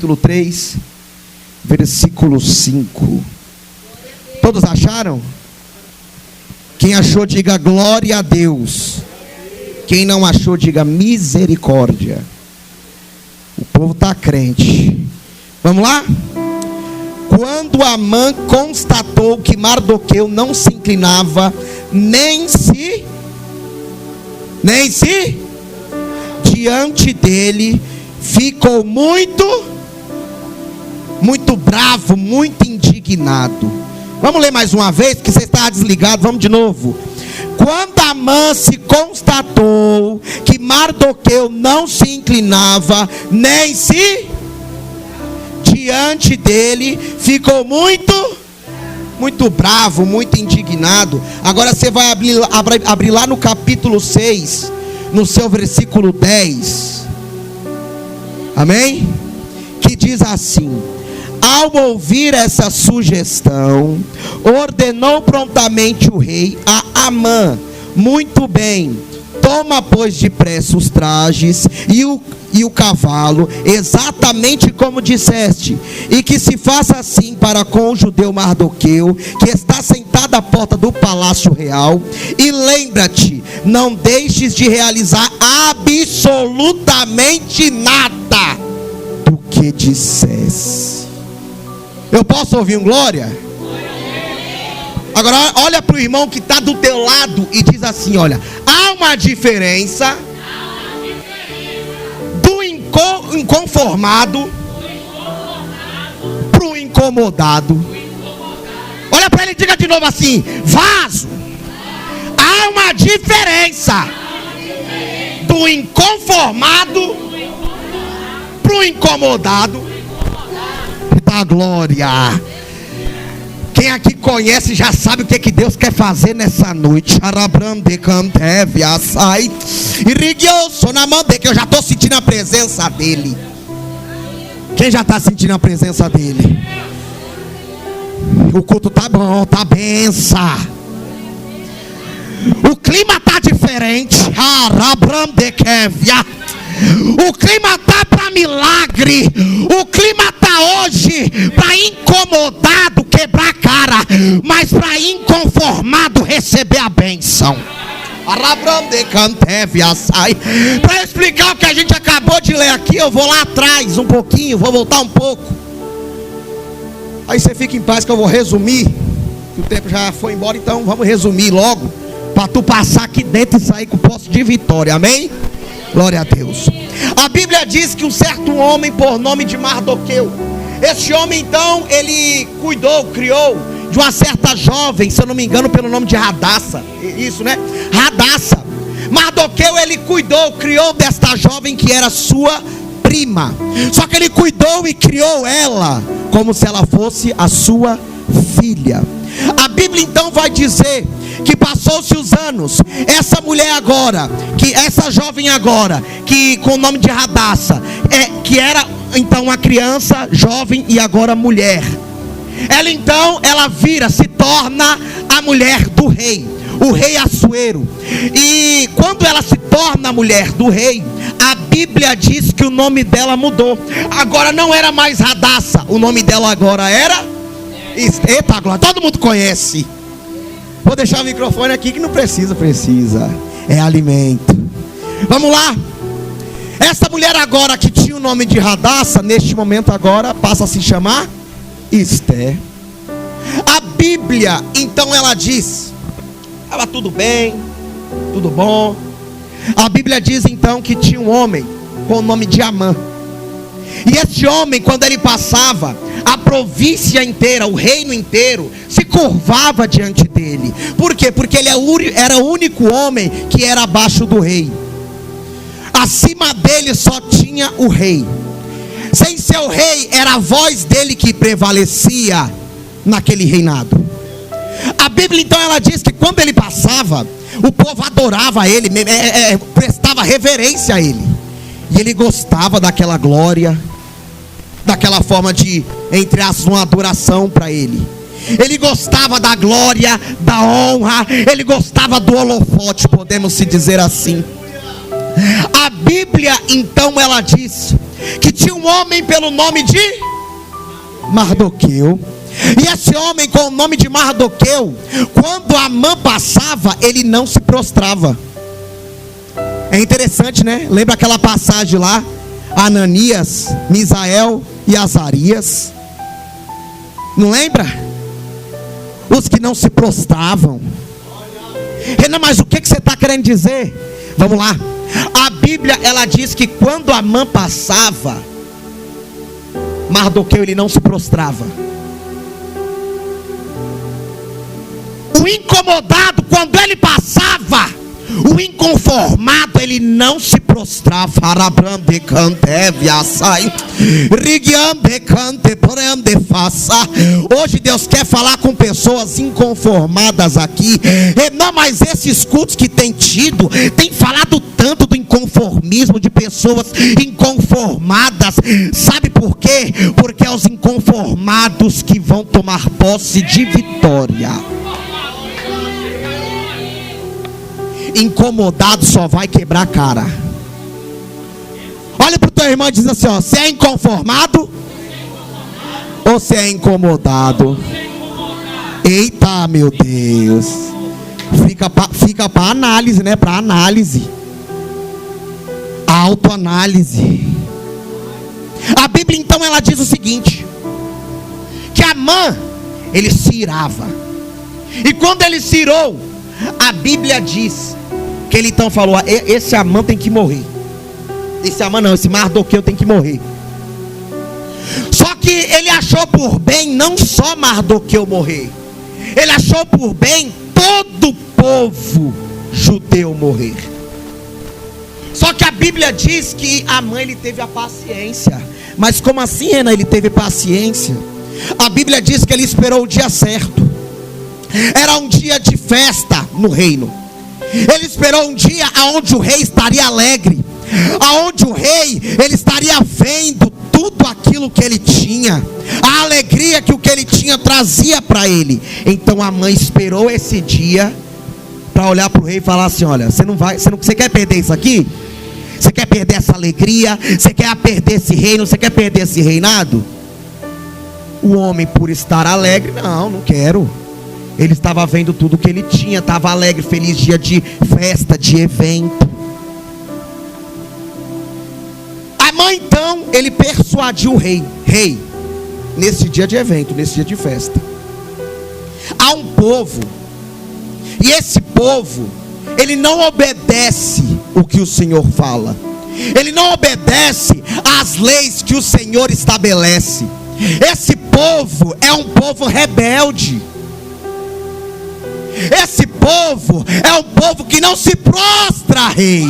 Capítulo 3, versículo 5. Todos acharam? Quem achou, diga glória a Deus. Quem não achou, diga misericórdia. O povo está crente. Vamos lá? Quando Amã constatou que Mardoqueu não se inclinava, nem se diante dele, ficou muito bravo, muito indignado. Vamos ler mais uma vez, que você está desligado. Vamos de novo. Quando Amã se constatou que Mardoqueu não se inclinava, nem se diante dele, ficou muito bravo, muito indignado. Agora você vai abrir lá no capítulo 6, no seu versículo 10. Amém? Que diz assim: ao ouvir essa sugestão, ordenou prontamente o rei a Amã: muito bem, toma pois depressa os trajes e o cavalo, exatamente como disseste, e que se faça assim para com o judeu Mardoqueu, que está sentado à porta do palácio real. E lembra-te, não deixes de realizar absolutamente nada do que dissesse. Eu posso ouvir um glória? Agora olha para o irmão que está do teu lado e diz assim: olha, há uma diferença do inconformado para o incomodado. Olha para ele e diga de novo assim: vaso. Há uma diferença do inconformado para o incomodado. Da glória. Quem aqui conhece já sabe o que Deus quer fazer nessa noite. Que eu já estou sentindo a presença dele. Quem já está sentindo a presença dele? O culto tá bom, tá benção. O clima tá diferente. O clima tá para milagre. O clima tá hoje para incomodado quebrar a cara, mas para inconformado receber a bênção. Para explicar o que a gente acabou de ler aqui, eu vou lá atrás um pouquinho, vou voltar um pouco. Aí você fica em paz que eu vou resumir. O tempo já foi embora, então vamos resumir logo, para tu passar aqui dentro e sair com posse de vitória. Amém? Glória a Deus. A Bíblia diz que um certo homem por nome de Mardoqueu, este homem então, ele criou de uma certa jovem, se eu não me engano pelo nome de Radassa. Isso, né? Radassa. Mardoqueu, ele criou desta jovem que era sua prima. Só que ele cuidou e criou ela como se ela fosse a sua filha. A Bíblia então vai dizer que passou-se os anos, essa mulher agora, essa jovem agora, que com o nome de Radassa, que era então uma criança, jovem e agora mulher, ela se torna a mulher do rei, o rei Assuero. E quando ela se torna a mulher do rei, a Bíblia diz que o nome dela mudou. Agora não era mais Radassa, o nome dela agora era, eita glória, todo mundo conhece. Vou deixar o microfone aqui que não precisa. É alimento. Vamos lá. Essa mulher agora que tinha o nome de Radassa, neste momento agora passa a se chamar Esther. A Bíblia então ela diz, estava tudo bem, tudo bom. A Bíblia diz então que tinha um homem com o nome de Amã. E esse homem, quando ele passava, a província inteira, o reino inteiro se curvava diante dele. Por quê? Porque ele era o único homem que era abaixo do rei. Acima dele só tinha o rei. Sem ser o rei, era a voz dele que prevalecia naquele reinado. A Bíblia então ela diz que quando ele passava, o povo adorava ele, prestava reverência a ele. E ele gostava daquela glória, daquela forma de, entre aspas, uma adoração para ele. Ele gostava da glória, da honra, ele gostava do holofote, podemos se dizer assim. A Bíblia então ela diz que tinha um homem pelo nome de Mardoqueu. E esse homem com o nome de Mardoqueu, quando Amã passava, ele não se prostrava. É interessante, né? Lembra aquela passagem lá? Ananias, Misael e Azarias. Não lembra? Os que não se prostravam. Renan, mas o que você está querendo dizer? Vamos lá. A Bíblia, ela diz que quando Amã passava, Mardoqueu, ele não se prostrava. O incomodado, quando ele passava, o inconformado, ele não se prostrava. Hoje Deus quer falar com pessoas inconformadas aqui. Não, mas esses cultos que tem tido, tem falado tanto do inconformismo, de pessoas inconformadas. Sabe por quê? Porque é os inconformados que vão tomar posse de vitória. Incomodado só vai quebrar a cara. Olha para o teu irmão e diz assim, ó: você é inconformado ou você é incomodado? Eita, meu Deus. Fica para análise, né? Para análise, autoanálise. A Bíblia então ela diz o seguinte: que Amã, ele se irava. E quando ele se irou, a Bíblia diz que ele então falou: esse Amã tem que morrer. Esse Amã não, esse Mardoqueu tem que morrer. Só que ele achou por bem não só Mardoqueu morrer, ele achou por bem todo o povo judeu morrer. Só que a Bíblia diz que Amã, ele teve a paciência. Mas como assim, Renan, ele teve paciência? A Bíblia diz que ele esperou o dia certo. Era um dia de festa no reino. Ele esperou um dia aonde o rei estaria alegre, aonde o rei, ele estaria vendo tudo aquilo que ele tinha, a alegria que o que ele tinha trazia para ele. Então a mãe esperou esse dia para olhar para o rei e falar assim: olha, você quer perder isso aqui? Você quer perder essa alegria? Você quer perder esse reino? Você quer perder esse reinado? O homem, por estar alegre, não quero. Ele estava vendo tudo que ele tinha, estava alegre, feliz, dia de festa, de evento. A mãe então, ele persuadiu o rei: rei, nesse dia de evento, nesse dia de festa, há um povo, e esse povo, ele não obedece o que o Senhor fala, ele não obedece às leis que o Senhor estabelece. Esse povo é um povo rebelde. Esse povo é um povo que não se prostra, rei.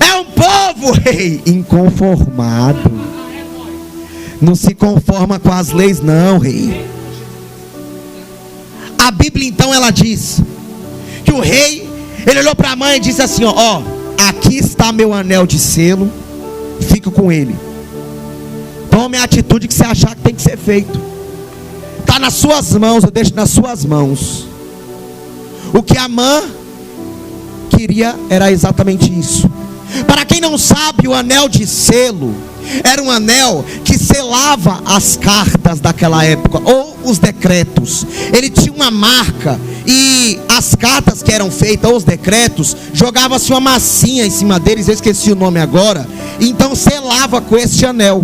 É um povo, rei, inconformado. Não se conforma com as leis, não, rei. A Bíblia então ela diz que o rei, ele olhou para a mãe e disse assim: ó, aqui está meu anel de selo, fica com ele. Tome a atitude que você achar que tem que ser feito. Está nas suas mãos, eu deixo nas suas mãos. O que Amã queria era exatamente isso. Para quem não sabe, o anel de selo era um anel que selava as cartas daquela época, ou os decretos. Ele tinha uma marca, e as cartas que eram feitas, ou os decretos, jogava-se uma massinha em cima deles, eu esqueci o nome agora. Então selava com este anel.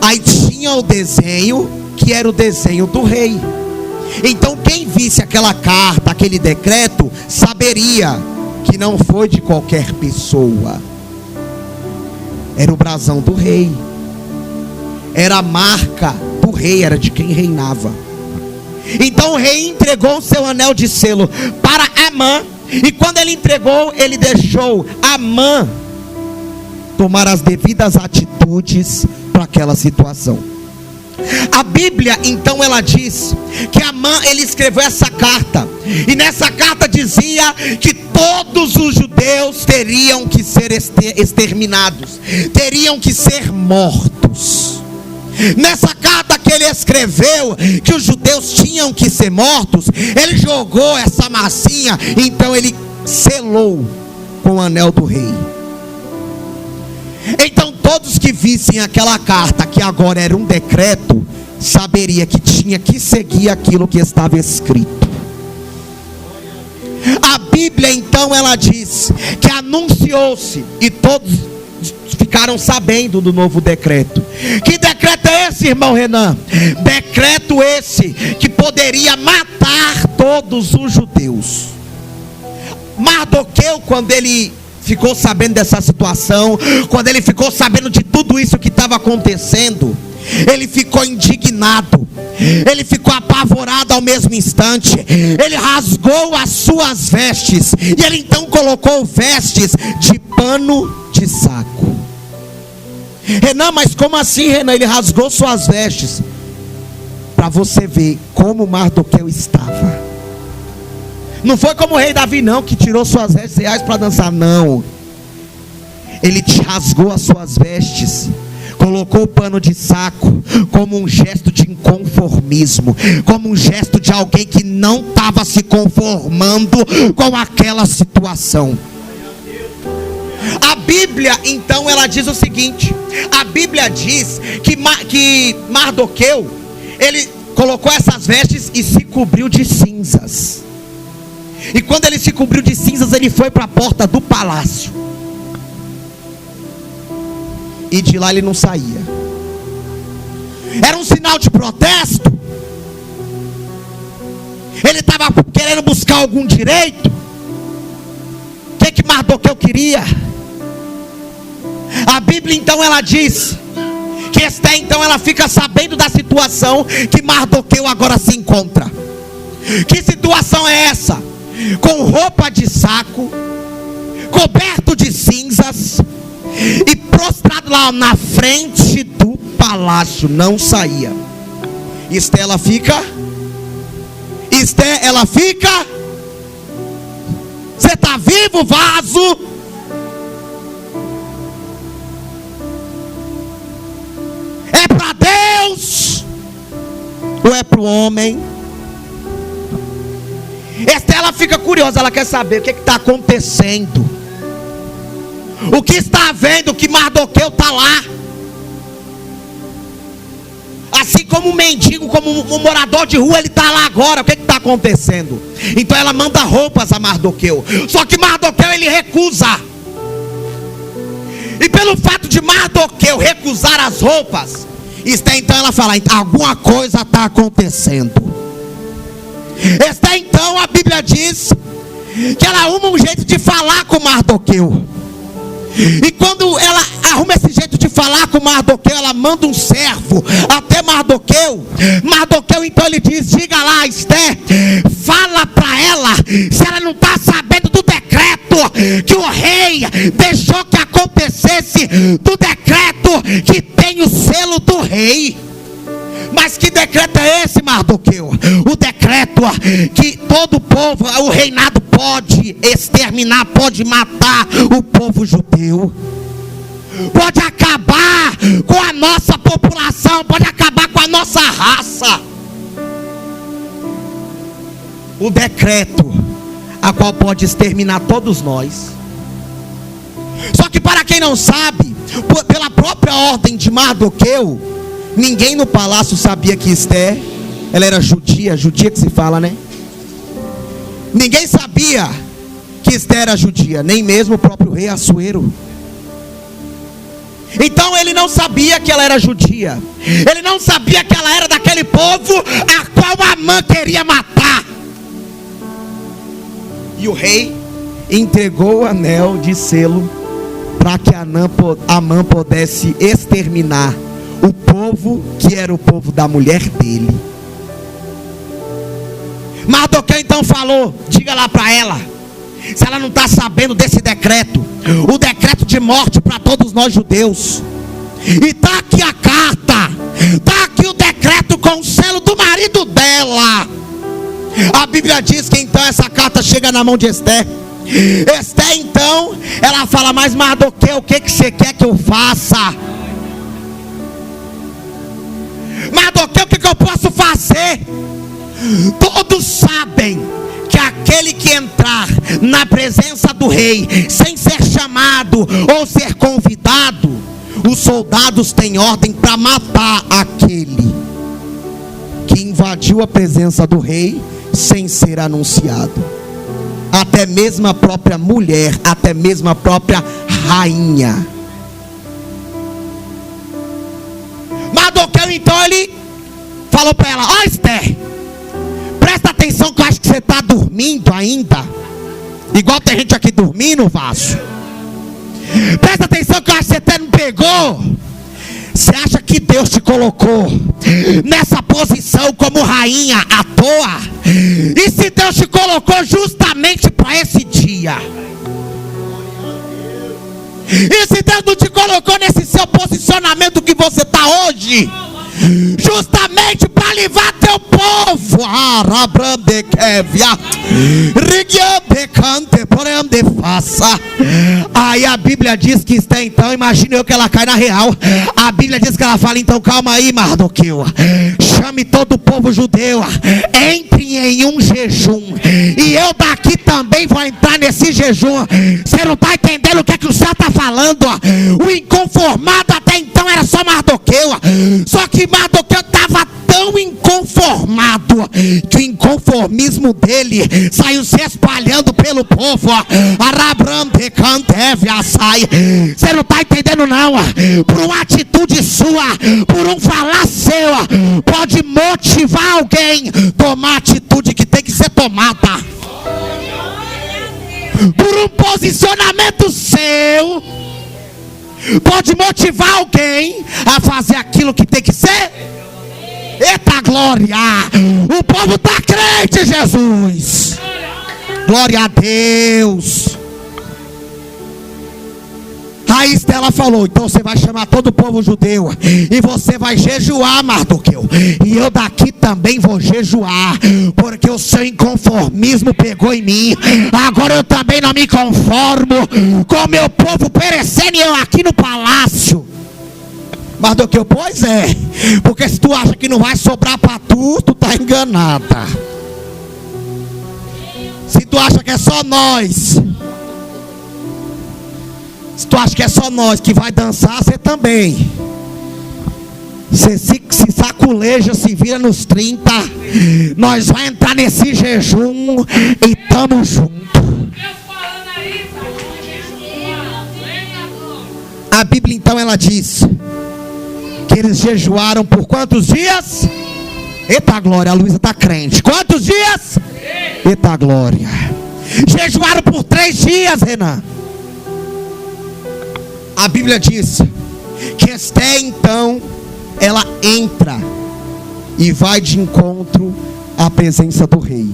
Aí tinha o desenho, que era o desenho do rei. Então quem visse aquela carta, aquele decreto, saberia que não foi de qualquer pessoa. Era o brasão do rei, era a marca do rei, era de quem reinava. Então o rei entregou o seu anel de selo para Amã. E quando ele entregou, ele deixou Amã tomar as devidas atitudes para aquela situação. A Bíblia então ela diz que Amã, ele escreveu essa carta, e nessa carta dizia que todos os judeus teriam que ser exterminados, teriam que ser mortos. Nessa carta que ele escreveu, que os judeus tinham que ser mortos, ele jogou essa massinha, então ele selou com o anel do rei. Então todos que vissem aquela carta, que agora era um decreto, saberia que tinha que seguir aquilo que estava escrito. A Bíblia então ela diz que anunciou-se e todos ficaram sabendo do novo decreto. Que decreto é esse, irmão Renan? Decreto esse que poderia matar todos os judeus. Mardoqueu, quando ele ficou sabendo dessa situação, quando ele ficou sabendo de tudo isso que estava acontecendo, ele ficou indignado, ele ficou apavorado ao mesmo instante. Ele rasgou as suas vestes e ele então colocou vestes de pano de saco. Renan, mas como assim, Renan? Ele rasgou suas vestes. Para você ver como Mardoqueu estava. Não foi como o rei Davi não, que tirou suas vestes reais para dançar, não. Ele rasgou as suas vestes, colocou o pano de saco, como um gesto de inconformismo, como um gesto de alguém que não estava se conformando com aquela situação. A Bíblia então ela diz o seguinte: a Bíblia diz que Mardoqueu, ele colocou essas vestes e se cobriu de cinzas. E quando ele se cobriu de cinzas, ele foi para a porta do palácio. E de lá ele não saía. Era um sinal de protesto. Ele estava querendo buscar algum direito. O que Mardoqueu queria? A Bíblia então ela diz que Esté então ela fica sabendo da situação que Mardoqueu agora se encontra. Que situação é essa? Com roupa de saco, coberto de cinzas e prostrado lá na frente do palácio, não saía. Esté ela fica. Você está vivo, vaso? É para Deus ou é para o homem? Esté ela fica curiosa, ela quer saber o que está acontecendo. O que está havendo que Mardoqueu está lá? Assim como um mendigo, como um morador de rua, ele está lá agora. O que está acontecendo? Então ela manda roupas a Mardoqueu. Só que Mardoqueu ele recusa. E pelo fato de Mardoqueu recusar as roupas, Esté então ela fala: alguma coisa está acontecendo. Esté então a Bíblia diz que ela arruma um jeito de falar com Mardoqueu. E quando ela arruma esse jeito de falar com Mardoqueu, ela manda um servo até Mardoqueu. Mardoqueu então ele diz: diga lá, Esté, fala para ela se ela não está sabendo do decreto que o rei deixou que acontecesse, do decreto que tem o selo do rei. Mas que decreto é esse, Mardoqueu? O decreto que todo o povo, o reinado pode exterminar, pode matar o povo judeu, pode acabar com a nossa população, pode acabar com a nossa raça. O decreto a qual pode exterminar todos nós. Só que para quem não sabe, pela própria ordem de Mardoqueu, ninguém no palácio sabia que Esté, ela era judia que se fala, né? Ninguém sabia que Esté era judia, nem mesmo o próprio rei Assuero. Então ele não sabia que ela era judia. Ele não sabia que ela era daquele povo a qual Amã queria matar. E o rei entregou o anel de selo para que Amã pudesse exterminar o povo que era o povo da mulher dele. Mardoqueu então falou: diga lá para ela se ela não está sabendo desse decreto, o decreto de morte para todos nós judeus. E está aqui a carta, está aqui o decreto com o selo do marido dela. A Bíblia diz que então essa carta chega na mão de Esté. Esté então ela fala: mas Mardoqueu, o que você quer que eu faça? Mardoqueu, o que eu posso fazer? Todos sabem que aquele que entrar na presença do rei sem ser chamado ou ser convidado, os soldados têm ordem para matar aquele que invadiu a presença do rei sem ser anunciado. Até mesmo a própria mulher, até mesmo a própria rainha. Mardoqueu então ele falou para ela: ó Esther, presta atenção que eu acho que você está dormindo ainda. Igual tem gente aqui dormindo, vaso. Presta atenção que eu acho que você até não pegou. Você acha que Deus te colocou nessa posição como rainha à toa? E se Deus te colocou justamente para esse dia? E se Deus não te colocou nesse seu posicionamento que você está hoje, justamente para livrar teu povo? Aí a Bíblia diz que está, então, imagina eu que ela cai na real. A Bíblia diz que ela fala: então calma aí, Mardoqueu, chame todo o povo judeu, entre em um jejum, e eu daqui também vou entrar nesse jejum. Você não está entendendo o que é que o céu está falando? O inconformado até então era só Mardoqueu, só que Mardoqueu estava tão inconformado que o inconformismo dele saiu se espalhando pelo povo. Você não está entendendo não? Por uma atitude sua, por um falar seu, pode motivar alguém a tomar a atitude que tem que ser tomada. Por um posicionamento seu, pode motivar alguém a fazer aquilo que tem que ser. Eita glória! O povo está crente, Jesus. Glória a Deus. Aí Estela falou: então você vai chamar todo o povo judeu e você vai jejuar, Mardoqueu, e eu daqui também vou jejuar, porque o seu inconformismo pegou em mim. Agora eu também não me conformo com o meu povo perecendo e eu aqui no palácio. Mardoqueu: pois é, porque se tu acha que não vai sobrar para tu, tu tá enganada. Se tu acha que é só nós, se tu acha que é só nós que vai dançar, você também. Você se saculeja, se vira nos 30. Nós vamos entrar nesse jejum e tamo junto. A Bíblia então ela diz que eles jejuaram por quantos dias? Eita glória, a Luísa está crente. Quantos dias? Eita glória. Jejuaram por 3 dias, Renan. A Bíblia diz que Esther então ela entra e vai de encontro à presença do rei.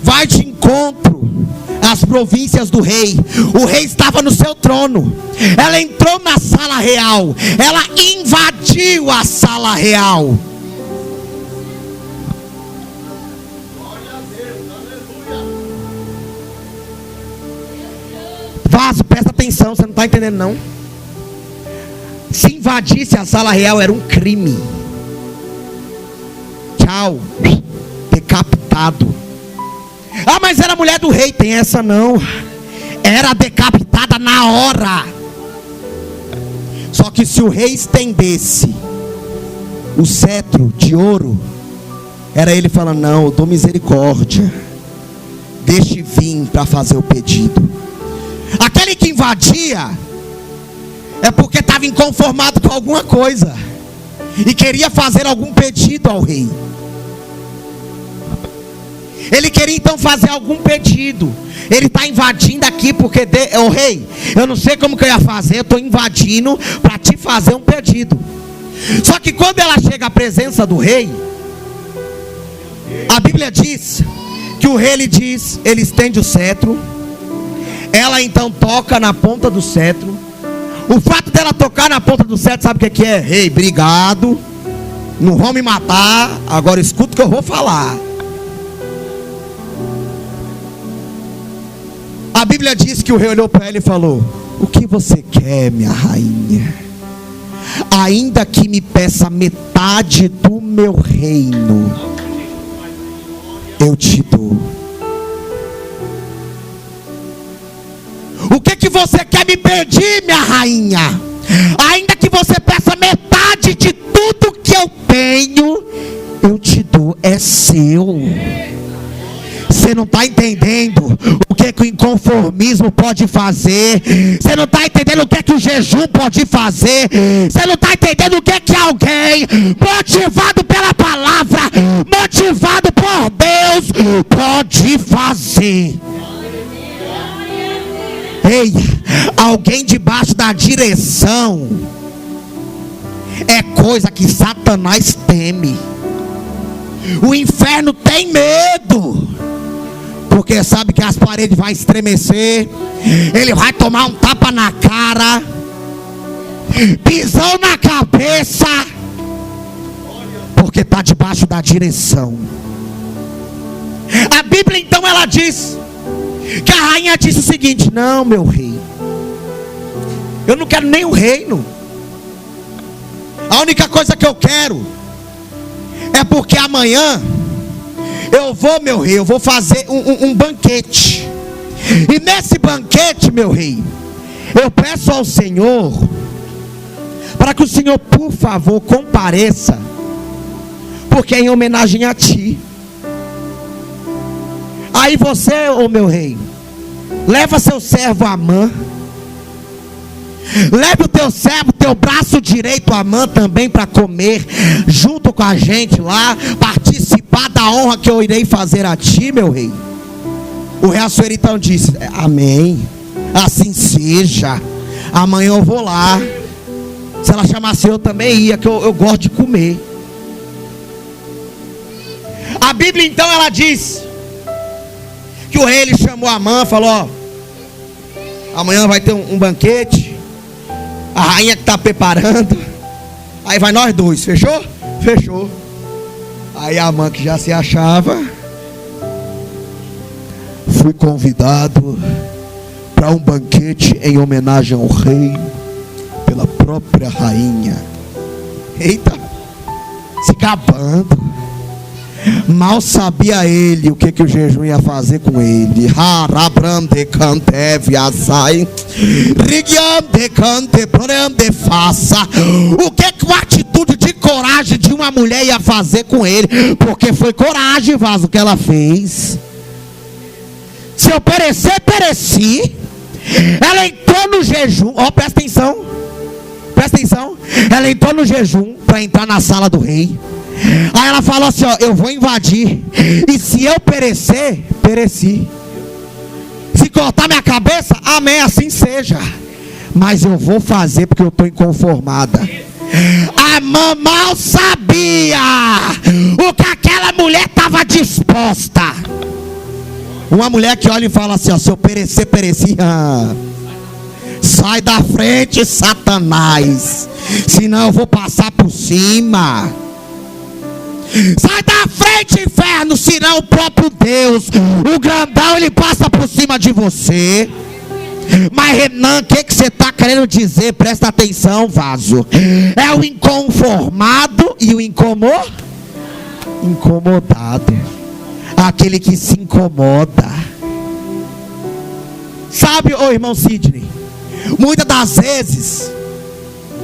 Vai de encontro às províncias do rei. O rei estava no seu trono. Ela entrou na sala real. Ela invadiu a sala real. Vaso, presta atenção, você não está entendendo não. Se invadisse a sala real era um crime. Tchau, decapitado. Ah, mas era mulher do rei. Tem essa não. Era decapitada na hora. Só que se o rei estendesse o cetro de ouro, era ele falando: não, eu dou misericórdia, deixe vir para fazer o pedido. Aquele que invadia é porque estava inconformado com alguma coisa e queria fazer algum pedido ao rei. Ele queria então fazer algum pedido. Ele está invadindo aqui porque o rei, eu não sei como que eu ia fazer, eu estou invadindo para te fazer um pedido. Só que quando ela chega à presença do rei, a Bíblia diz que o rei ele estende o cetro. Ela então toca na ponta do cetro. O fato dela tocar na ponta do cetro, sabe o que é? Rei, obrigado, não vão me matar, agora escuta o que eu vou falar. A Bíblia diz que o rei olhou para ela e falou: o que você quer, minha rainha? ainda que me peça metade do meu reino, eu te dou. O que você quer me pedir, minha rainha? Ainda que você peça metade de tudo que eu tenho, eu te dou, é seu. Você não está entendendo o que o inconformismo pode fazer. Você não está entendendo o que o jejum pode fazer. Você não está entendendo o que alguém motivado pela palavra, motivado por Deus, pode fazer. Ei, alguém debaixo da direção é coisa que Satanás teme. O inferno tem medo, porque sabe que as paredes vão estremecer, ele vai tomar um tapa na cara, pisão na cabeça, porque está debaixo da direção. A Bíblia então ela diz que a rainha disse o seguinte: não, meu rei, eu não quero nem o reino. A única coisa que eu quero é porque amanhã eu vou, meu rei, eu vou fazer um banquete. E nesse banquete, meu rei, eu peço ao Senhor para que o Senhor, por favor, compareça, porque é em homenagem a ti. Aí você, ô meu rei, leva seu servo Amã, leve o teu servo, teu braço direito Amã também, para comer junto com a gente lá, participar da honra que eu irei fazer a ti, meu rei. O rei Assuero então disse: amém, assim seja, amanhã eu vou lá. Se ela chamasse eu também ia, que eu gosto de comer. A Bíblia então ela diz que o rei ele chamou Amã, falou: ó, amanhã vai ter um banquete, a rainha que está preparando, aí vai nós dois, fechou? Fechou. Aí Amã, que já se achava: fui convidado para um banquete em homenagem ao rei, pela própria rainha. Eita, se gabando. Mal sabia ele o que o jejum ia fazer com ele. O que uma atitude de coragem de uma mulher ia fazer com ele? Porque foi coragem, vaso, que ela fez. Se eu perecer, pereci. Ela entrou no jejum. Ó, presta atenção. Presta atenção. Ela entrou no jejum para entrar na sala do rei. Aí ela falou assim: ó, eu vou invadir, e se eu perecer, pereci. Se cortar minha cabeça, amém, assim seja. Mas eu vou fazer porque eu estou inconformada. A mamãe sabia o que aquela mulher estava disposta. Uma mulher que olha e fala assim: ó, se eu perecer, pereci. Sai da frente, Satanás, senão eu vou passar por cima. Sai da frente, inferno, senão o próprio Deus, o grandão, ele passa por cima de você. Mas Renan, o que você está querendo dizer? Presta atenção, vaso. É o inconformado e o incomodado. Aquele que se incomoda. Sabe, ô irmão Sidney, muitas das vezes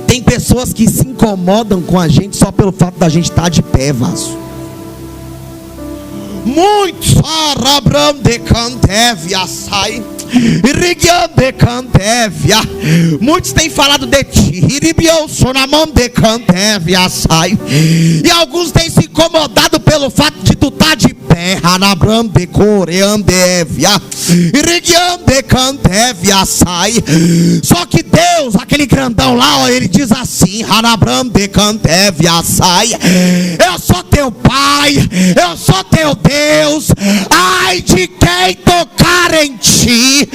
tem pessoas que se incomodam com a gente só pelo fato da gente estar de pé, vaso. Muitos muitos têm falado de ti, e alguns têm se incomodado pelo fato de tu estar de pé. Só que Deus, aquele grandão lá, ó, ele diz assim: eu sou teu pai, eu sou teu Deus. Ai de quem tocar em ti,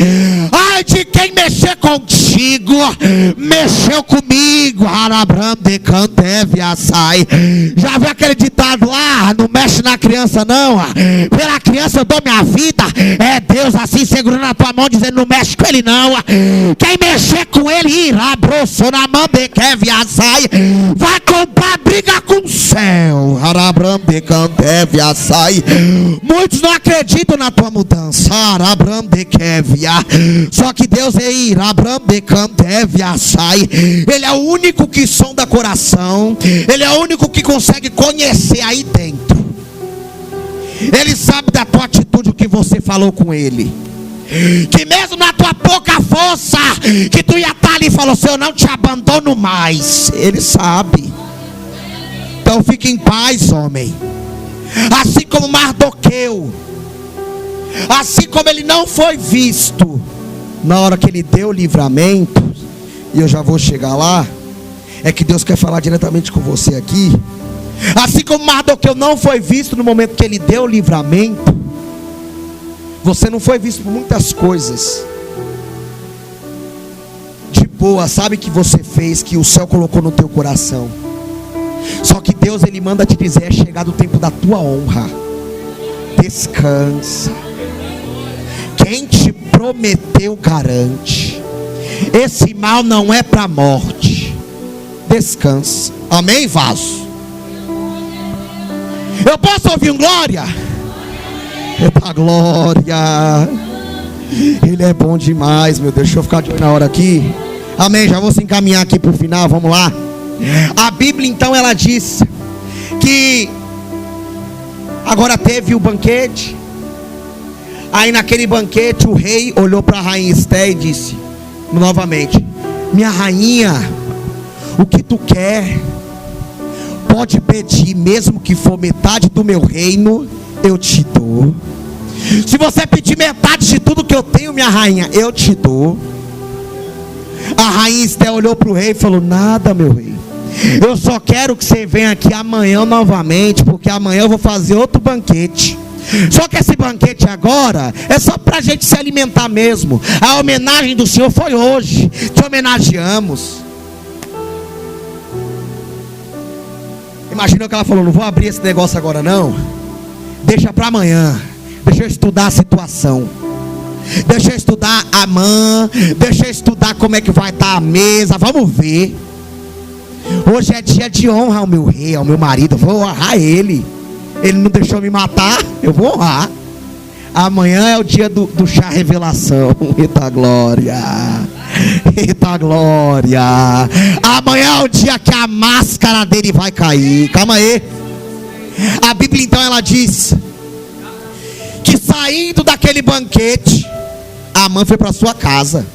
ai de quem mexer com contigo, mexeu comigo. Já viu aquele ditado lá? Não mexe na criança não. Pela criança eu dou minha vida. É Deus assim segurando a tua mão dizendo: não mexe com ele não. Quem mexer com ele irá vai comprar briga com o céu. Muitos não acreditam na tua mudança. Só que Deus é Ele é o único que sonda coração. Ele é o único que consegue conhecer aí dentro. Ele sabe da tua atitude, o que você falou com ele. Que mesmo na tua pouca força, que tu ia estar ali e falou: Senhor, eu não te abandono mais. Ele sabe. Então fique em paz, homem. Assim como Mardoqueu, assim como ele não foi visto na hora que ele deu o livramento, e eu já vou chegar lá, é que Deus quer falar diretamente com você aqui. Assim como Mardoqueu não foi visto no momento que ele deu o livramento, você não foi visto por muitas coisas de boa, sabe, que você fez, que o céu colocou no teu coração. Só que Deus, Ele manda te dizer: é chegado o tempo da tua honra. Descansa. Quem te prometeu garante. Esse mal não é para a morte. Descansa. Amém, vaso? Eu posso ouvir um glória? Eita glória. Ele é bom demais, meu Deus. Deixa eu ficar de olho na hora aqui. Amém, já vou se encaminhar aqui para o final, vamos lá. A Bíblia então ela diz que agora teve o banquete. Aí naquele banquete o rei olhou para a rainha Esté e disse novamente: minha rainha, o que tu quer, pode pedir, mesmo que for metade do meu reino, eu te dou. Se você pedir metade de tudo que eu tenho, minha rainha, eu te dou. A rainha Esté olhou para o rei e falou: nada, meu rei, eu só quero que você venha aqui amanhã novamente, porque amanhã eu vou fazer outro banquete. Só que esse banquete agora é só para a gente se alimentar mesmo. A homenagem do Senhor foi hoje, te homenageamos. Imagina que ela falou: não vou abrir esse negócio agora não, deixa para amanhã, deixa eu estudar a situação, deixa eu estudar a mãe, deixa eu estudar como é que vai estar a mesa, vamos ver. Hoje é dia de honra ao meu rei, ao meu marido. Eu vou honrar ele. Ele não deixou me matar, eu vou honrar. Amanhã é o dia do chá revelação. Eita glória. Eita glória. Amanhã é o dia que a máscara dele vai cair. Calma aí. A Bíblia então ela diz que saindo daquele banquete, Amã foi para sua casa.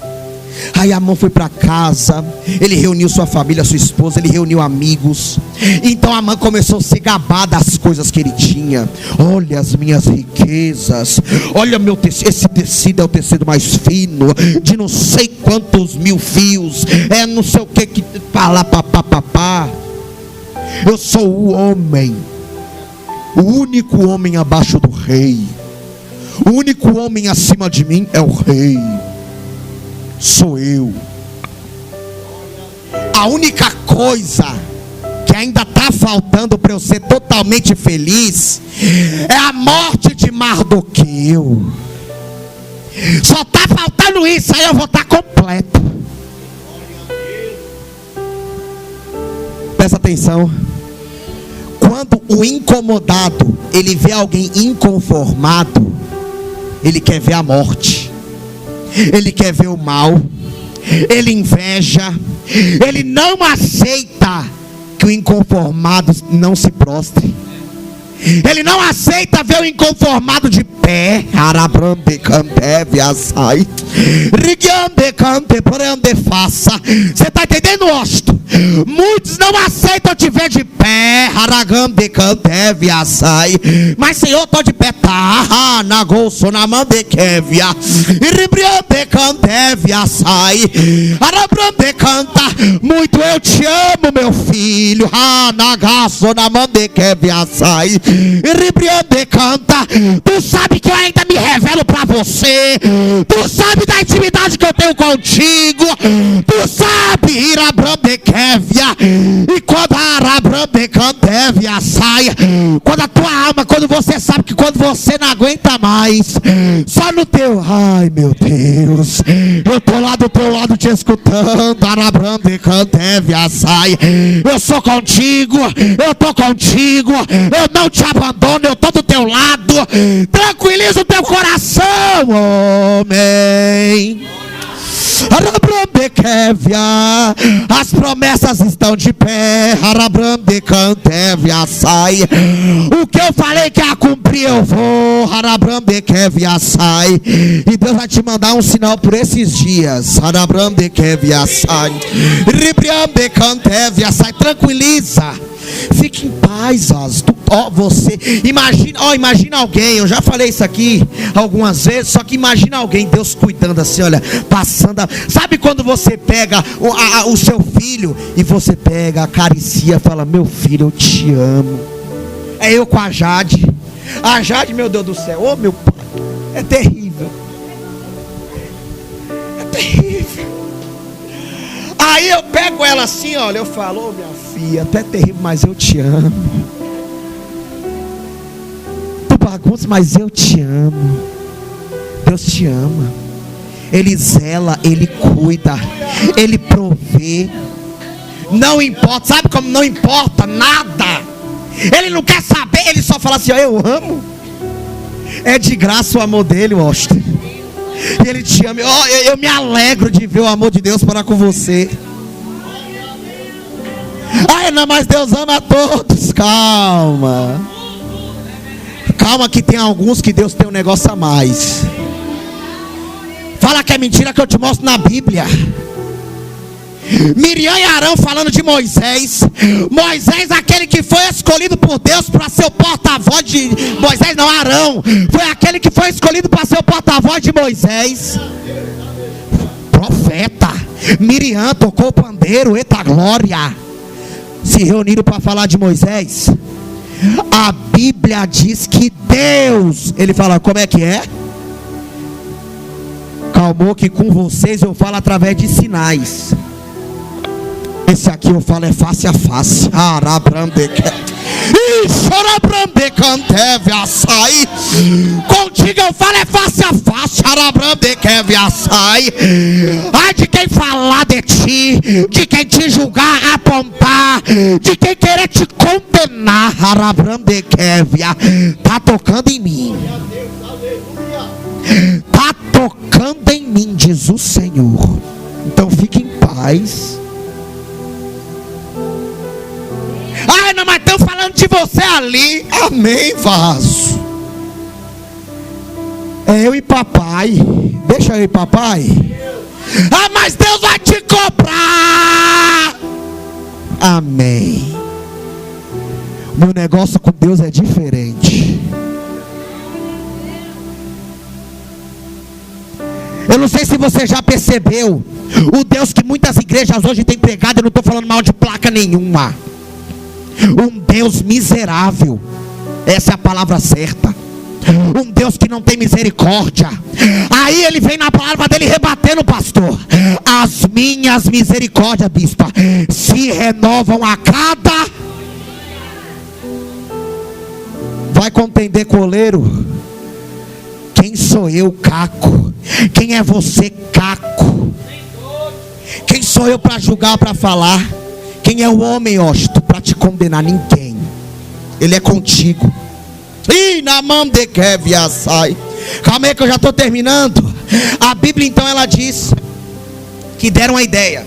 Aí Amã foi para casa, ele reuniu sua família, sua esposa, ele reuniu amigos. Então Amã começou a se gabar das coisas que ele tinha. Olha as minhas riquezas, olha meu tecido, esse tecido é o tecido mais fino, de não sei quantos mil fios, é não sei o que papapá. Eu sou o homem, o único homem abaixo do rei. O único homem acima de mim é o rei. Sou eu. A única coisa que ainda está faltando para eu ser totalmente feliz é a morte de Mardoqueu. Só está faltando isso, aí eu vou estar completo. Presta atenção. Quando o incomodado ele vê alguém inconformado, ele quer ver a morte, ele quer ver o mal, ele inveja, ele não aceita que o inconformado não se prostre, ele não aceita ver o inconformado de pé. Você está entendendo, Osto? Muitos não aceitam te ver de pé. Mas Senhor, estou de pé. Tá na golso na mandekevia. Canta. Muito eu te amo, meu filho. Canta. Tu sabe que eu ainda me revelo pra você. Tu sabe da intimidade que eu tenho contigo. Tu sabe, Irabramdekévia. E quando a Arabramdecantévia sai, quando a tua alma, quando você sabe que quando você não aguenta mais, só no teu, ai meu Deus, eu tô lá do teu lado te escutando, Arabramdecantévia sai. Eu sou contigo, eu tô contigo, eu não te abandono, eu tô do teu lado. Tranquiliza o teu coração, homem. As promessas estão de pé. Sai. O que eu falei que ia cumprir, eu vou. Sai. E Deus vai te mandar um sinal por esses dias. Sai. Sai. Tranquiliza. Fique em paz, você imagina alguém, eu já falei isso aqui algumas vezes, só que imagina alguém, Deus cuidando assim, olha, passando, sabe quando você pega o seu filho, e você pega, acaricia, fala, meu filho, eu te amo. É eu com a Jade, meu Deus do céu, ô meu pai, é terrível, aí eu pego ela assim, olha, eu falo, ô minha filha, até terrível, mas eu te amo. Tu bagunça, mas eu te amo. Deus te ama. Ele zela, Ele cuida, Ele provê. Não importa, sabe como não importa nada? Ele não quer saber, Ele só fala assim, ó, eu amo. É de graça o amor dele, Washington. Ele te ama. Eu me alegro de ver o amor de Deus para com você. Ai, não, mas Deus ama a todos. Calma que tem alguns que Deus tem um negócio a mais. Fala que é mentira que eu te mostro na Bíblia. Miriam e Arão falando de Moisés. Moisés, aquele que foi escolhido por Deus para ser o porta-voz de Moisés, não, Arão foi aquele que foi escolhido para ser o porta-voz de Moisés. Profeta. Miriam tocou o pandeiro, eita glória. Se reuniram para falar de Moisés. A Bíblia diz que Deus, ele fala, como é que é? Calmou que com vocês eu falo através de sinais. Esse aqui eu falo é face a face. Contigo eu falo é face a face. Ai de quem falar de ti, de quem te julgar, apontar, de quem querer te condenar. Tá tocando em mim. Tá tocando em mim, diz o Senhor. Então fique em paz. Ai, não, mas estão falando de você ali. Amém, vaso. É eu e papai. Deixa eu e papai. Ah, mas Deus vai te cobrar. Amém. Meu negócio com Deus é diferente. Eu não sei se você já percebeu o Deus que muitas igrejas hoje têm pregado. Eu não estou falando mal de placa nenhuma. Um Deus miserável. Essa é a palavra certa. Um Deus que não tem misericórdia. Aí ele vem na palavra dele rebatendo, pastor. As minhas misericórdias, bispa, se renovam a cada. Vai contender, coleiro. Quem sou eu, Caco? Quem é você, Caco? Quem sou eu para julgar, para falar? Quem é o homem, Osto, para te condenar? Ninguém. Ele é contigo. Ih, na mão de Kevia sai. Calma aí que eu já estou terminando. A Bíblia então ela diz que deram uma ideia.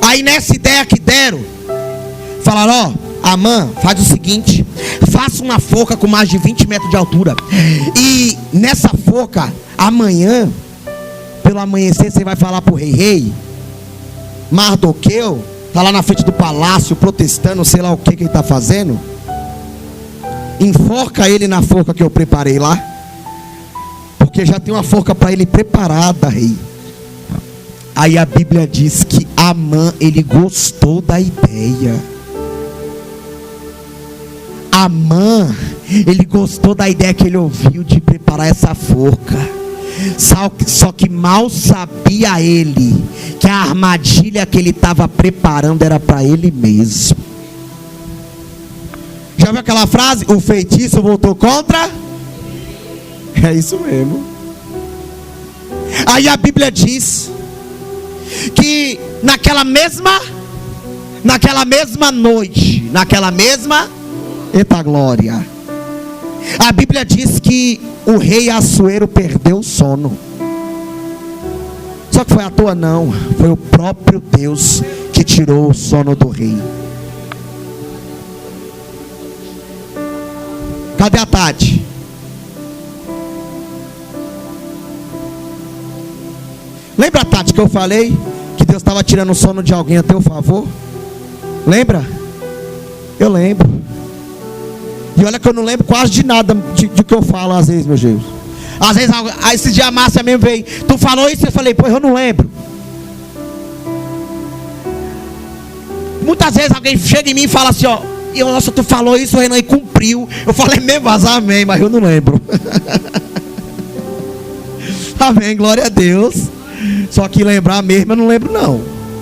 Aí nessa ideia que deram, falaram, ó, Amã, faz o seguinte, faça uma forca com mais de 20 metros de altura. E nessa forca, amanhã, pelo amanhecer, você vai falar pro rei, Mardoqueu, tá lá na frente do palácio, protestando, sei lá o que ele tá fazendo. Enforca ele na forca que eu preparei lá, porque já tem uma forca para ele preparada, rei. Aí a Bíblia diz que Amã, ele gostou da ideia. Amã, ele gostou da ideia que ele ouviu de preparar essa forca. Só que mal sabia ele que a armadilha que ele estava preparando era para ele mesmo. Já viu aquela frase? O feitiço voltou contra? É isso mesmo. Aí a Bíblia diz que naquela mesma noite, eita glória, a Bíblia diz que o rei Assuero perdeu o sono. Só que foi à toa não, foi o próprio Deus que tirou o sono do rei. Cadê a Tati? Lembra, Tati, que eu falei que Deus estava tirando o sono de alguém a teu favor? Lembra? Eu lembro. E olha que eu não lembro quase de nada de que eu falo às vezes, meu Deus. Às vezes, esse dia a Márcia mesmo veio, tu falou isso, eu falei, pô, eu não lembro. Muitas vezes alguém chega em mim e fala assim, ó, nossa, tu falou isso, o Renan, e cumpriu. Eu falei mesmo, amém, mas eu não lembro. Amém, glória a Deus. Só que lembrar mesmo eu não lembro não.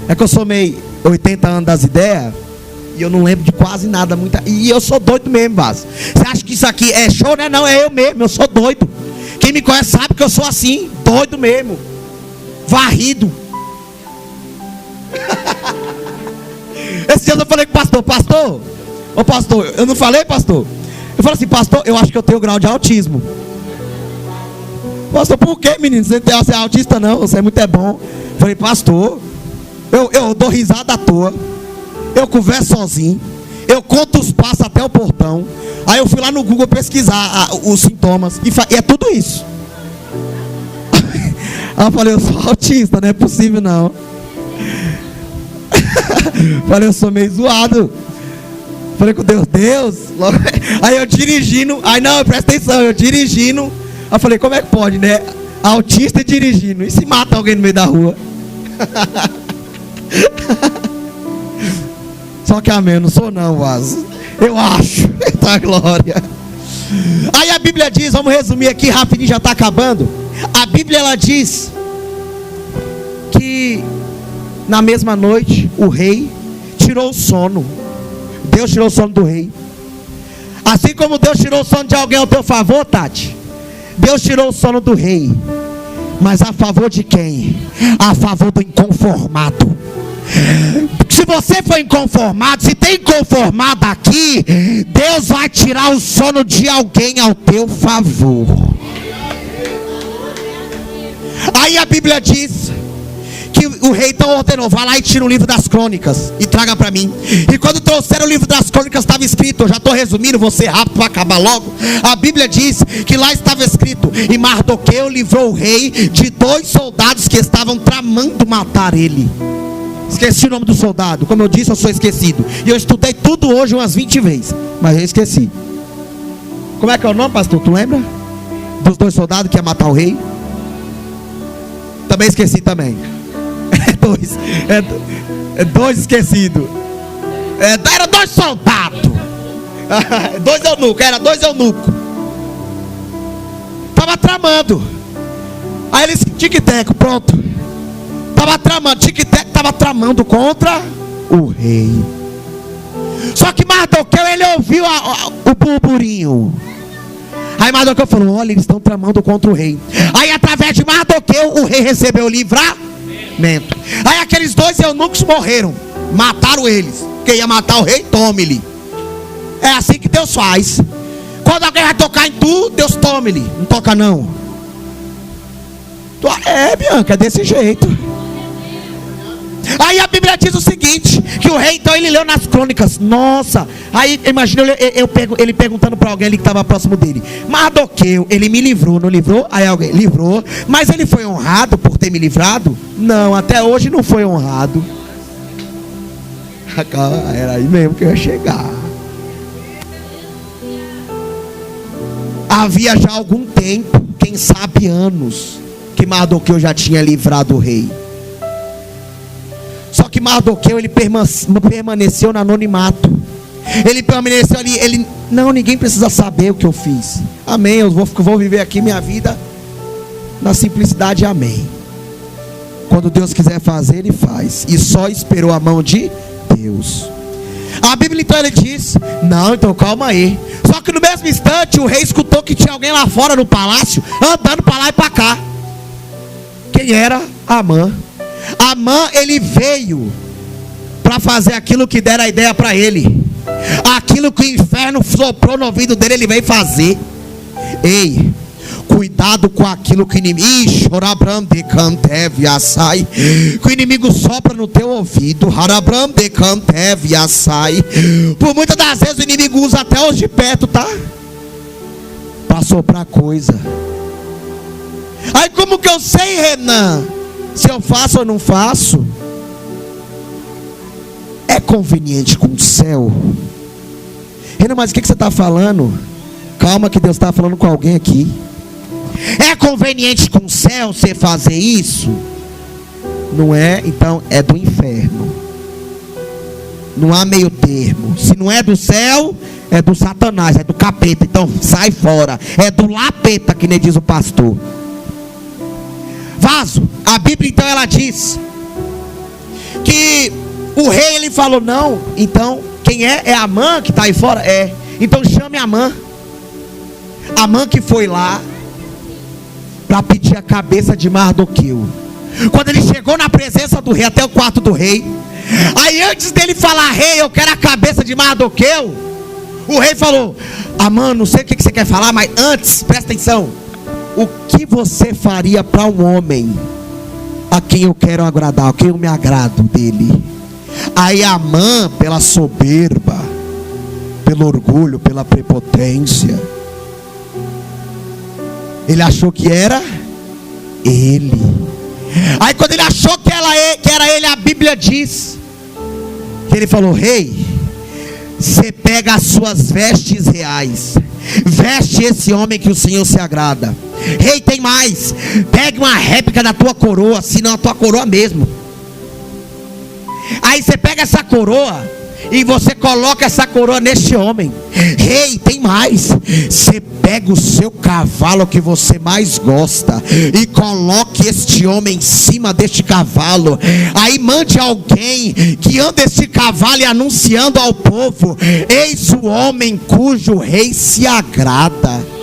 É que eu sou meio 80 anos das ideias e eu não lembro de quase nada. E eu sou doido mesmo, Vaz. Você acha que isso aqui é show, né? Não, é eu mesmo, eu sou doido. Quem me conhece sabe que eu sou assim, doido mesmo, varrido. Esse dia eu falei com o pastor, ô pastor, eu não falei, pastor? Eu falei assim, pastor, eu acho que eu tenho grau de autismo. Pastor, por que, menino? Você não é autista não, você é muito bom. Eu falei, pastor, eu dou risada à toa, eu converso sozinho, eu conto os passos até o portão. Aí eu fui lá no Google pesquisar os sintomas e é tudo isso. Aí eu falei, eu sou autista, não é possível não. Falei, eu sou meio zoado. Falei com Deus. Aí eu dirigindo, presta atenção, eu dirigindo. Aí eu falei, como é que pode, né? Autista e dirigindo, e se mata alguém no meio da rua? Só que amém, eu não sou não, Vaso. Eu acho, eita glória. Aí a Bíblia diz, vamos resumir aqui rapidinho, já está acabando. A Bíblia ela diz que na mesma noite o rei tirou o sono. Deus tirou o sono do rei. Assim como Deus tirou o sono de alguém ao teu favor, Tati, Deus tirou o sono do rei. Mas a favor de quem? A favor do inconformado. Se você for inconformado, se tem inconformado aqui, Deus vai tirar o sono de alguém ao teu favor. Aí a Bíblia diz que o rei então ordenou, vai lá e tira o livro das crônicas e traga para mim. E quando trouxeram o livro das crônicas, estava escrito, eu já estou resumindo, vou ser rápido para acabar logo. A Bíblia diz que lá estava escrito, e Mardoqueu livrou o rei de 2 soldados que estavam tramando matar ele. Esqueci o nome do soldado, como eu disse, eu sou esquecido. E eu estudei tudo hoje umas 20 vezes, mas eu esqueci. Como é que é o nome, pastor? Tu lembra? Dos 2 soldados que ia matar o rei? Também esqueci também. É dois esquecidos. Era 2 soldados. 2 eunucos, era 2 eunucos. Tava tramando. Aí eles, tic-teco, pronto. Tava tramando, tic-teco tava tramando contra o rei. Só que Mardoqueu, ele ouviu o burburinho. Aí Mardoqueu falou, olha, eles estão tramando contra o rei. Aí através de Mardoqueu, o rei recebeu o livramento. Aí aqueles 2 eunucos morreram. Mataram eles. Quem ia matar o rei, tome-lhe. É assim que Deus faz. Quando alguém vai tocar em tu, Deus tome-lhe. Não toca não. Bianca, é desse jeito. Aí a Bíblia diz o seguinte, que o rei então ele leu nas crônicas. Nossa, aí imagina ele perguntando para alguém ali que estava próximo dele, Mardoqueu, ele me livrou, não livrou? Aí alguém, livrou, mas ele foi honrado por ter me livrado? Não, até hoje não foi honrado. Era aí mesmo que eu ia chegar. Havia já algum tempo, quem sabe anos, que Mardoqueu já tinha livrado o rei. Só que Mardoqueu, ele permaneceu no anonimato. Ele permaneceu ali, ninguém precisa saber o que eu fiz. Amém, eu vou viver aqui minha vida Na simplicidade, amém. Quando Deus quiser fazer, Ele faz. E só esperou a mão de Deus. A Bíblia então ele diz: não, então calma aí. Só que no mesmo instante o rei escutou que tinha alguém lá fora no palácio, andando para lá e para cá. Quem era? Amã. Amã, ele veio para fazer aquilo que deram a ideia para ele. Aquilo que o inferno soprou no ouvido dele, ele veio fazer. Ei, cuidado com aquilo que o inimigo, que o inimigo sopra no teu ouvido. Por muitas das vezes o inimigo usa até os de perto, tá? Para soprar coisa. Aí como que eu sei, Renan, se eu faço ou não faço? É conveniente com o céu? Renan, mas o que você está falando? Calma que Deus está falando com alguém aqui. É conveniente com o céu você fazer isso? Não é? Então é do inferno. Não há meio termo. Se não é do céu, é do Satanás, é do capeta. Então sai fora. É do lapeta, que nem diz o pastor. Vaso, a Bíblia então ela diz que o rei ele falou: não, então quem é Amã que está aí fora? É, então chame Amã. Amã que foi lá para pedir a cabeça de Mardoqueu. Quando ele chegou na presença do rei, até o quarto do rei, aí antes dele falar: rei, eu quero a cabeça de Mardoqueu, o rei falou: Amã, não sei o que você quer falar, mas antes, presta atenção. O que você faria para um homem a quem eu quero agradar, a quem eu me agrado dele? Aí Amã, pela soberba, pelo orgulho, pela prepotência, ele achou que era ele. Aí quando ele achou que era ele, a Bíblia diz que ele falou: rei, você pega as suas vestes reais, veste esse homem que o Senhor se agrada. Rei, tem mais, pegue uma réplica da tua coroa, senão a tua coroa mesmo. Aí você pega essa coroa e você coloca essa coroa neste homem. Rei, tem mais, você pega o seu cavalo que você mais gosta e coloque este homem em cima deste cavalo. Aí mande alguém que anda este cavalo e anunciando ao povo: eis o homem cujo rei se agrada.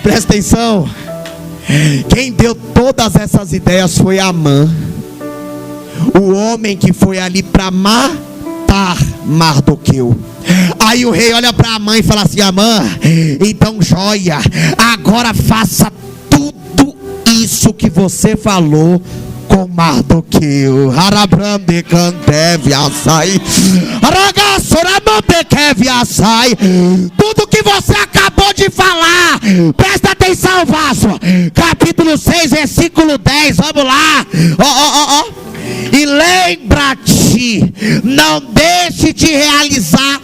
Presta atenção. Quem deu todas essas ideias foi Amã, o homem que foi ali para matar Mardoqueu. Aí o rei olha para Amã e fala assim: Amã, então joia, agora faça tudo isso que você falou com Mardoqueu. Tudo que você acabou de falar, presta atenção, Vaso, capítulo 6, versículo 10, vamos lá. E lembra-te, não deixe de realizar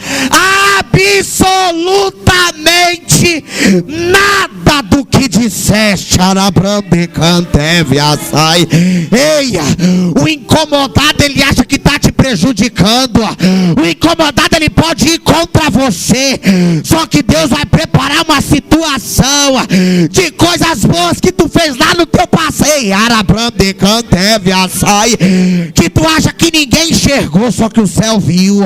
absolutamente nada do que disseste. Eia, o incomodado ele acha que está te prejudicando. O incomodado ele pode ir contra você. Só que Deus vai preparar uma situação de coisas boas que tu fez lá no teu passeio, que tu acha que ninguém enxergou, só que o céu viu.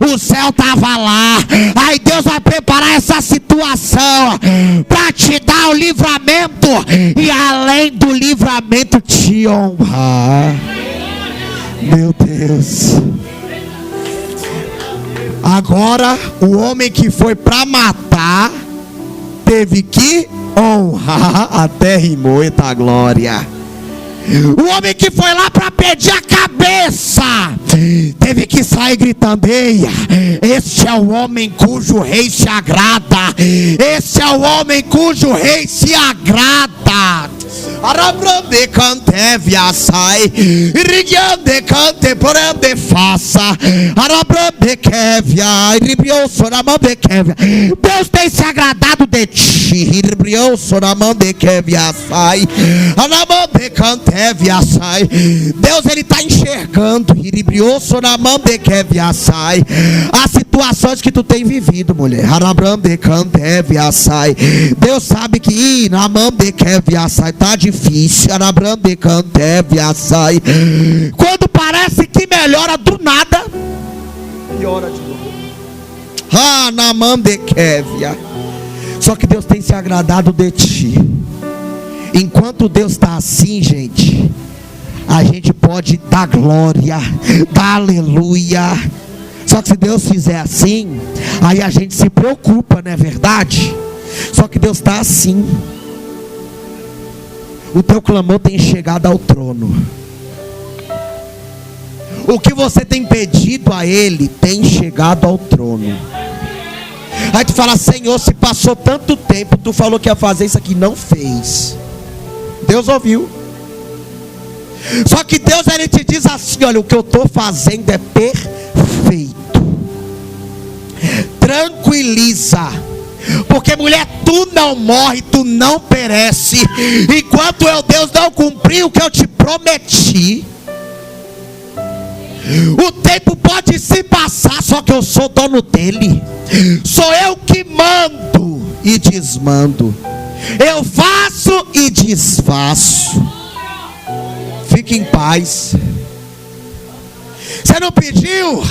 O céu estava lá. Aí Deus vai preparar essa situação para te dar o livramento, e além do livramento te honrar. Meu Deus. Agora o homem que foi para matar teve que honrar. Até rimou, eita glória. O homem que foi lá para pedir a cabeça teve que sair gritando: eia, este é o homem cujo rei se agrada. Este é o homem cujo rei se agrada. Arabrande cante viasai, irigiande cante porande faça, arabrande kevia, iribio soramande kevia. Deus tem se agradado de ti, iribio soramande kevia sai, aramande cante viasai. Deus ele está enxergando, iribio soramande kevia sai, as situações que tu tem vivido, mulher. Arabrande cante viasai. Deus sabe que namande kevia sai tá difícil. Quando parece que melhora do nada, piora de novo. Só que Deus tem se agradado de ti. Enquanto Deus está assim, gente, a gente pode dar glória, dar aleluia. Só que se Deus fizer assim, aí a gente se preocupa, não é verdade? Só que Deus está assim. O teu clamor tem chegado ao trono. O que você tem pedido a Ele tem chegado ao trono. Aí tu fala: Senhor, se passou tanto tempo, tu falou que ia fazer isso aqui, não fez. Deus ouviu. Só que Deus ele te diz assim: olha, o que eu estou fazendo é perfeito. Tranquiliza. Porque mulher, tu não morre, tu não perece, enquanto Deus não cumprir o que eu te prometi. O tempo pode se passar, só que eu sou dono dele. Sou eu que mando e desmando. Eu faço e desfaço. Fique em paz. Você não pediu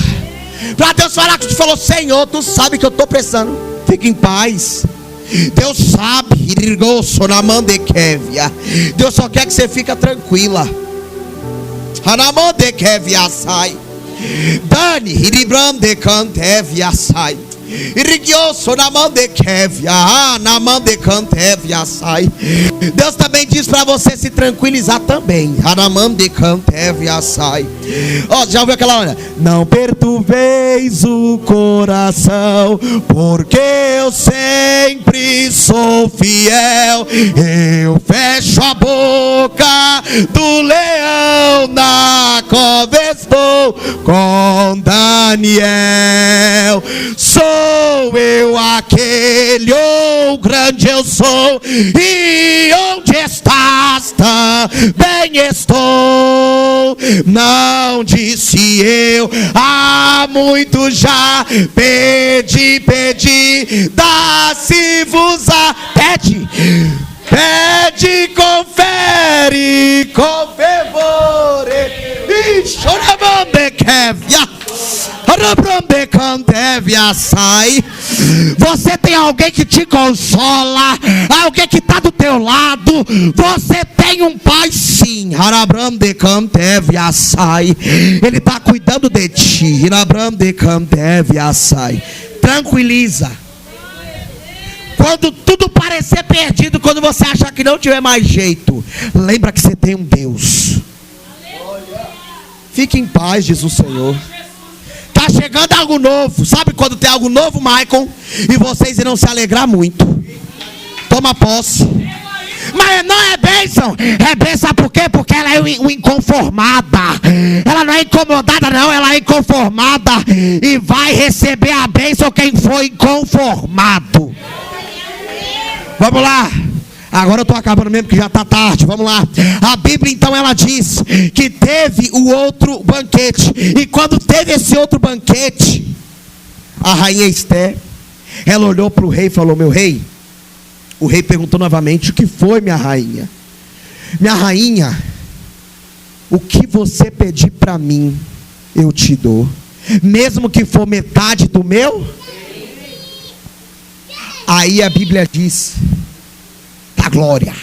para Deus falar que tu falou: Senhor, tu sabe que eu estou precisando. Fique em paz. Deus sabe. Deus só quer que você fique tranquila. Dani, iribrande cantevia sai. Deus também diz para você se tranquilizar também. Ó, já ouviu aquela hora? Não perturbeis o coração, porque eu sempre sou fiel. Eu fecho a boca do leão, na cova estou com Daniel. Sou eu aquele, oh grande eu sou, e onde estás também estou. Não disse eu, há muito já pedi, dá-se-vos-á. Pede, confere, com fervor. Você tem alguém que te consola, alguém que está do teu lado. Você tem um pai, sim. Ele está cuidando de ti. Tranquiliza. Quando tudo parecer perdido, quando você achar que não tiver mais jeito, lembra que você tem um Deus. Fique em paz, diz o Senhor. Está chegando algo novo. Sabe quando tem algo novo, Michael? E vocês irão se alegrar muito. Toma posse. Mas não é bênção. É bênção por quê? Porque ela é uma inconformada. Ela não é incomodada não, ela é inconformada. E vai receber a bênção quem foi inconformado. Vamos lá. Agora eu estou acabando mesmo, que já está tarde. Vamos lá. A Bíblia então ela diz que teve o outro banquete. E quando teve esse outro banquete, a rainha Esther, ela olhou para o rei e falou: meu rei. O rei perguntou novamente: o que foi, minha rainha? Minha rainha, o que você pedir para mim, eu te dou, mesmo que for metade do meu. Aí a Bíblia diz: da glória.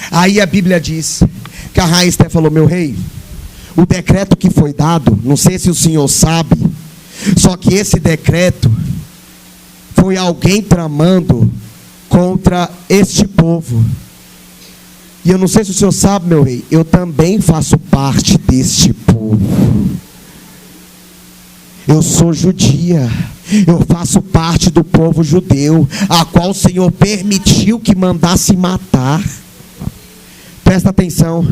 Aí a Bíblia diz que a rainha Esther falou: meu rei, o decreto que foi dado, não sei se o senhor sabe, só que esse decreto foi alguém tramando contra este povo. E eu não sei se o senhor sabe, meu rei, eu também faço parte deste povo. Eu sou judia, eu faço parte do povo judeu, a qual o Senhor permitiu que mandasse matar. Presta atenção.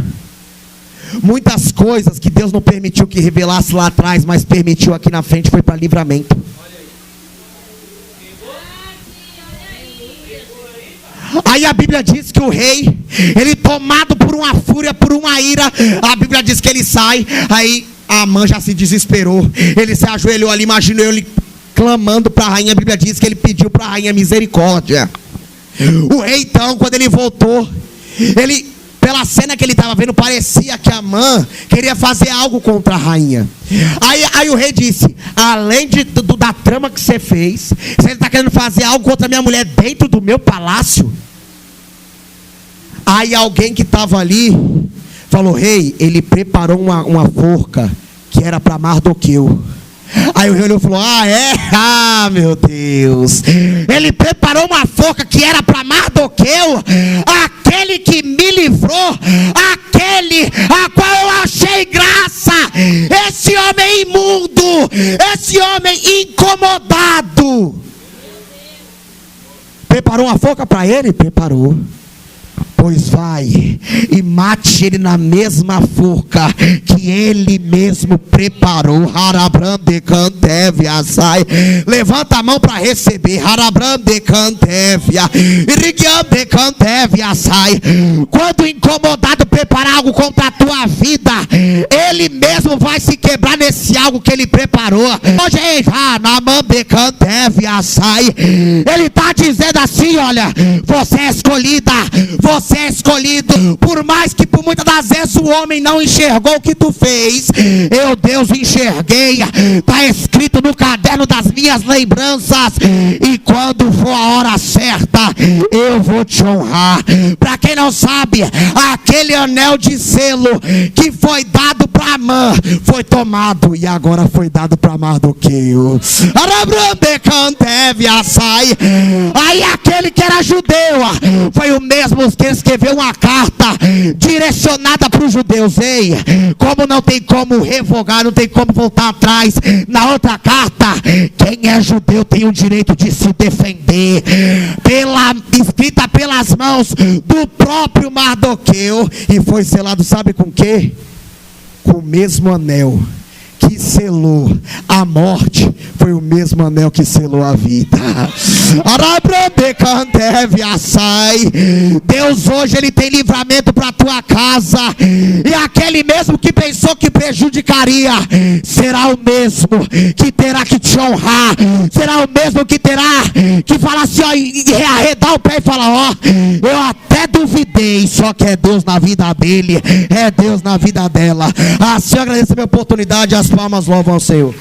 Muitas coisas que Deus não permitiu que revelasse lá atrás, mas permitiu aqui na frente, foi para livramento. Aí a Bíblia diz que o rei, ele tomado por uma fúria, por uma ira, a Bíblia diz que ele sai. Aí a Amã já se desesperou. Ele se ajoelhou ali, imaginou ele clamando para a rainha. A Bíblia diz que ele pediu para a rainha misericórdia. O rei então, quando ele voltou, ele, pela cena que ele estava vendo, parecia que Amã queria fazer algo contra a rainha. Aí o rei disse: além da trama que você fez, você está querendo fazer algo contra a minha mulher dentro do meu palácio? Aí alguém que estava ali falou: rei, ele preparou uma forca que era para Mardoqueu. Aí o rei olhou e falou: ah, é? Ah, meu Deus, ele preparou uma forca que era para Mardoqueu, aquele que me livrou, aquele a qual eu achei graça. Esse homem imundo, esse homem incomodado, preparou uma forca para ele? Preparou. Pois vai e mate ele na mesma forca que ele mesmo preparou. Harabrande cantevia, sai. Levanta a mão para receber. Harabrande cantevia, irigiande cantevia, sai. Quando o incomodado preparar algo contra a tua vida, ele mesmo vai se quebrar nesse algo que ele preparou. Hoje na mande cantevia, sai. Ele está dizendo assim: olha, você é escolhida, você é escolhido. Por mais que por muitas das vezes o homem não enxergou o que tu fez, eu, Deus, enxerguei. Está escrito no caderno das minhas lembranças, e quando for a hora certa, eu vou te honrar. Para quem não sabe, aquele anel de selo que foi dado para Amã foi tomado e agora foi dado para Mardoqueu. Aí aquele que era judeu foi o mesmo que escreveu uma carta direcionada para os judeus. Ei, como não tem como revogar, não tem como voltar atrás na outra carta, quem é judeu tem o direito de se defender, escrita pelas mãos do próprio Mardoqueu, e foi selado, sabe com quê? Com o mesmo anel que selou a morte, foi o mesmo anel que selou a vida. Deus hoje ele tem livramento para a tua casa, e aquele mesmo que pensou que prejudicaria, será o mesmo que terá que te honrar, será o mesmo que terá que falar assim, ó, e arredar o pé e falar: ó, eu até duvidei, só que é Deus na vida dele, é Deus na vida dela. Assim eu agradeço a minha oportunidade, as palmas louvam ao Senhor.